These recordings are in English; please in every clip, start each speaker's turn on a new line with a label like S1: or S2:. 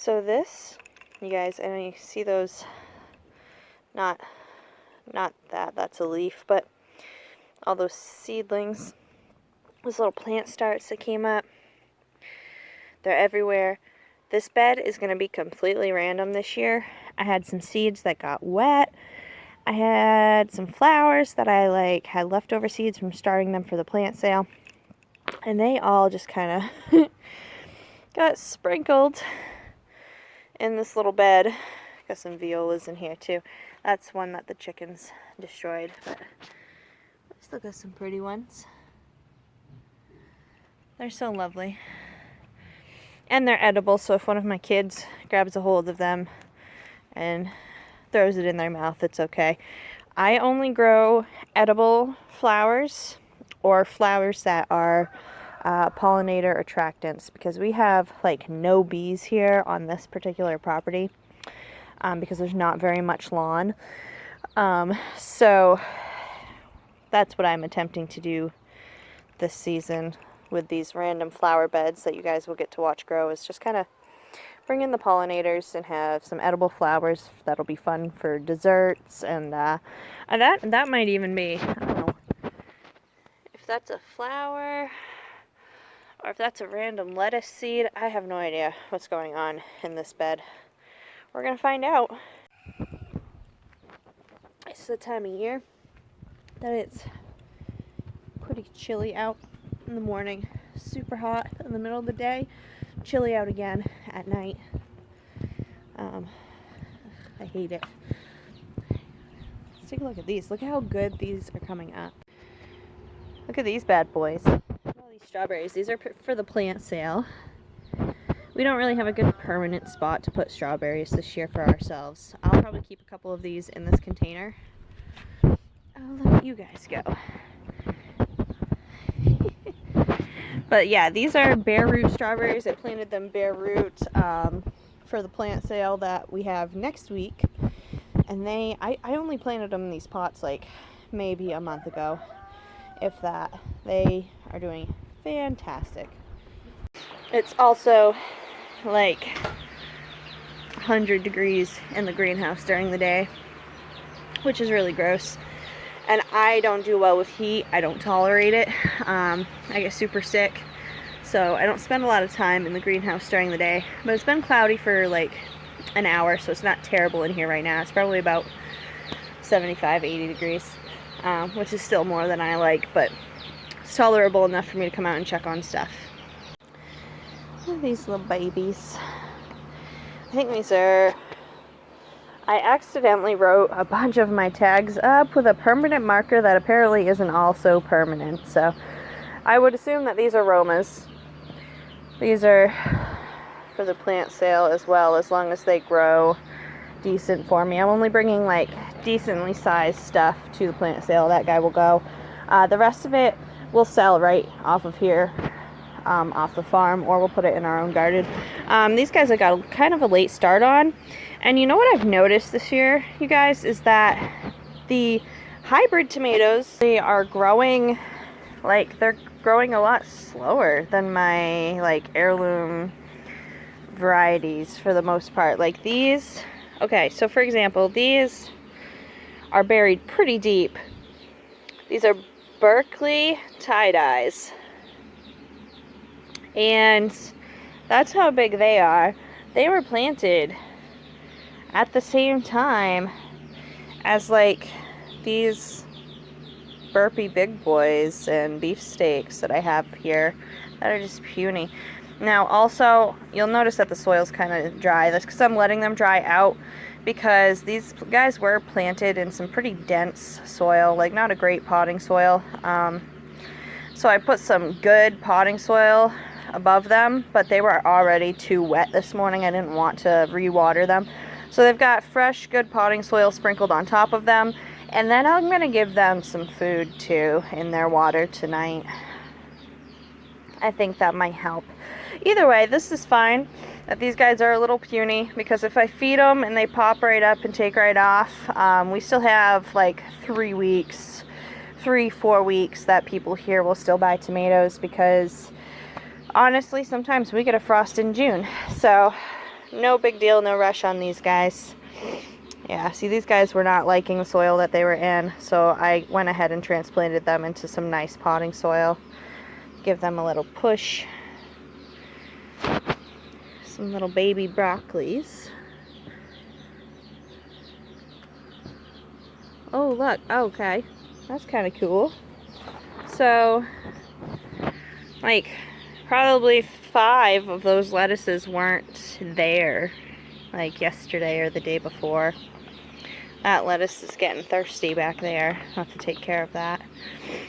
S1: So this, you guys, and you see those, not that's a leaf, but all those seedlings, those little plant starts that came up, they're everywhere. This bed is going to be completely random this year. I had some seeds that got wet. I had some flowers that I had leftover seeds from starting them for the plant sale. And they all just kind of got sprinkled in this little bed. Got some violas in here too. That's one that the chickens destroyed, but I still got some pretty ones. They're so lovely. And they're edible, so if one of my kids grabs a hold of them and throws it in their mouth, it's okay. I only grow edible flowers or flowers that are pollinator attractants, because we have no bees here on this particular property because there's not very much lawn. So that's what I'm attempting to do this season with these random flower beds that you guys will get to watch grow, is just kind of bring in the pollinators and have some edible flowers that'll be fun for desserts, and that might even be, I don't know if that's a flower or if that's a random lettuce seed. I have no idea what's going on in this bed. We're gonna find out. It's the time of year that it's pretty chilly out in the morning, super hot in the middle of the day, chilly out again at night. I hate it. Let's take a look at these. Look how good these are coming up. Look at these bad boys. Look at all these strawberries. These are for the plant sale. We don't really have a good permanent spot to put strawberries this year for ourselves. I'll probably keep a couple of these in this container. Oh, look at you guys go. But yeah, these are bare root strawberries. I planted them bare root for the plant sale that we have next week. And I only planted them in these pots maybe a month ago, if that. They are doing fantastic. It's also 100 degrees in the greenhouse during the day, which is really gross. And I don't do well with heat. I don't tolerate it. I get super sick. So I don't spend a lot of time in the greenhouse during the day. But it's been cloudy for an hour, so it's not terrible in here right now. It's probably about 75, 80 degrees, which is still more than I like, but it's tolerable enough for me to come out and check on stuff. Look at these little babies. I think these are... I accidentally wrote a bunch of my tags up with a permanent marker that apparently isn't also permanent. So I would assume that these are Romas. These are for the plant sale as well, as long as they grow decent for me. I'm only bringing decently sized stuff to the plant sale. That guy will go. The rest of it we'll sell right off of here, off the farm, or we'll put it in our own garden. These guys I got kind of a late start on. And you know what I've noticed this year, you guys, is that the hybrid tomatoes, they are growing, they're growing a lot slower than my, heirloom varieties for the most part. These, okay, so for example, these are buried pretty deep. These are Berkeley tie-dyes. And that's how big they are. They were planted at the same time as these burpy big boys and beefsteaks that I have here that are just puny. Now also, you'll notice that the soil's kind of dry. That's because I'm letting them dry out, because these guys were planted in some pretty dense soil, not a great potting soil. So I put some good potting soil above them, but they were already too wet this morning. I didn't want to re-water them. So they've got fresh, good potting soil sprinkled on top of them. And then I'm going to give them some food too in their water tonight. I think that might help. Either way, this is fine that these guys are a little puny, because if I feed them and they pop right up and take right off, we still have 3 weeks, 3-4 weeks that people here will still buy tomatoes, because honestly, sometimes we get a frost in June. So no big deal, no rush on these guys. Yeah, see, these guys were not liking the soil that they were in, so I went ahead and transplanted them into some nice potting soil. Give them a little push. Some little baby broccolis. Oh, look. Okay. That's kind of cool. So, like, probably 5 of those lettuces weren't there, like, yesterday or the day before. That lettuce is getting thirsty back there. I'll have to take care of that.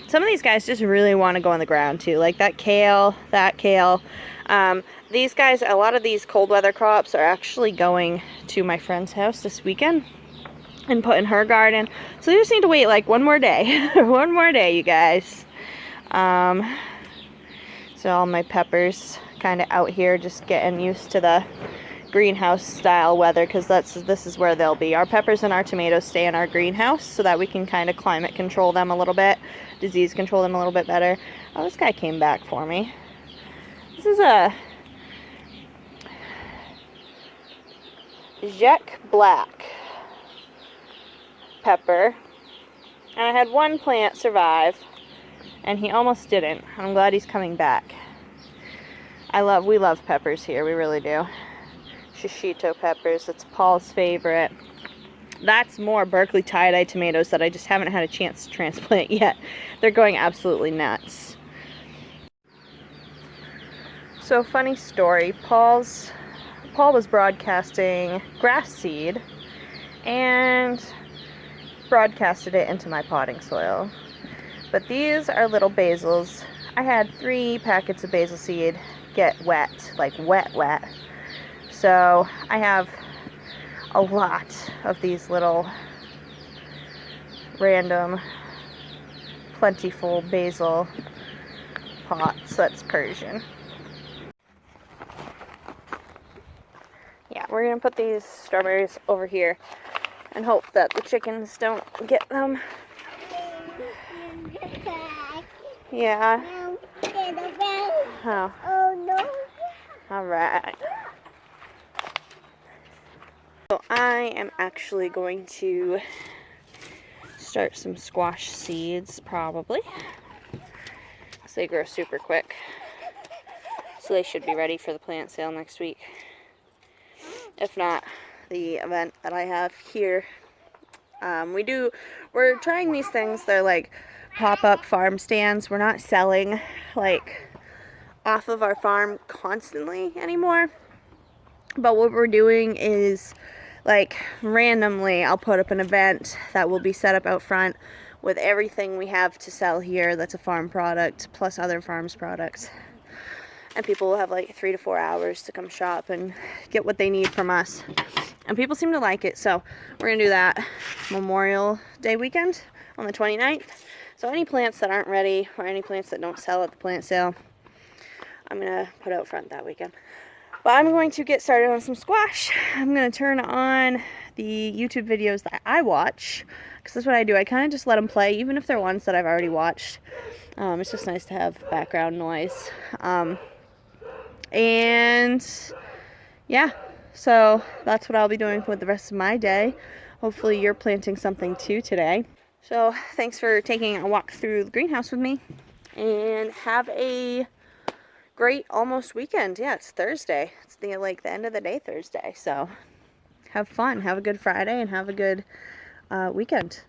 S1: Some of these guys just really want to go on the ground, too. Like, that kale, these guys, a lot of these cold weather crops are actually going to my friend's house this weekend and put in her garden. So they just need to wait like one more day. One more day, you guys. So all my peppers kind of out here just getting used to the greenhouse style weather, because this is where they'll be. Our peppers and our tomatoes stay in our greenhouse so that we can kind of climate control them a little bit, disease control them a little bit better. Oh, this guy came back for me. This is a Baacckkk black pepper, and I had one plant survive, and he almost didn't. I'm glad he's coming back. We love peppers here, we really do. Shishito peppers, it's Paul's favorite. That's more Berkeley tie-dye tomatoes that I just haven't had a chance to transplant yet. They're going absolutely nuts. So, funny story, Paul was broadcasting grass seed and broadcasted it into my potting soil. But these are little basils. I had 3 packets of basil seed get wet, like wet. So I have a lot of these little random plentiful basil pots. That's Persian. Yeah, we're gonna put these strawberries over here and hope that the chickens don't get them. Yeah. Oh. Oh no. Alright. So I am actually going to start some squash seeds, probably. So they grow super quick. So they should be ready for the plant sale next week. If not, the event that I have here. We're trying these things. They're like pop-up farm stands. We're not selling like off of our farm constantly anymore. But what we're doing is, like, randomly I'll put up an event that will be set up out front with everything we have to sell here that's a farm product, plus other farms products. And people will have like 3 to 4 hours to come shop and get what they need from us. And people seem to like it, so we're going to do that Memorial Day weekend on the 29th. So any plants that aren't ready, or any plants that don't sell at the plant sale, I'm going to put out front that weekend. But I'm going to get started on some squash. I'm going to turn on the YouTube videos that I watch, because that's what I do. I kind of just let them play, even if they're ones that I've already watched. It's just nice to have background noise. And yeah, so that's what I'll be doing with the rest of my day. Hopefully you're planting something too today. So thanks for taking a walk through the greenhouse with me, and have a great almost weekend. Yeah, it's Thursday. It's the end of the day Thursday. So have fun. Have a good Friday and have a good weekend.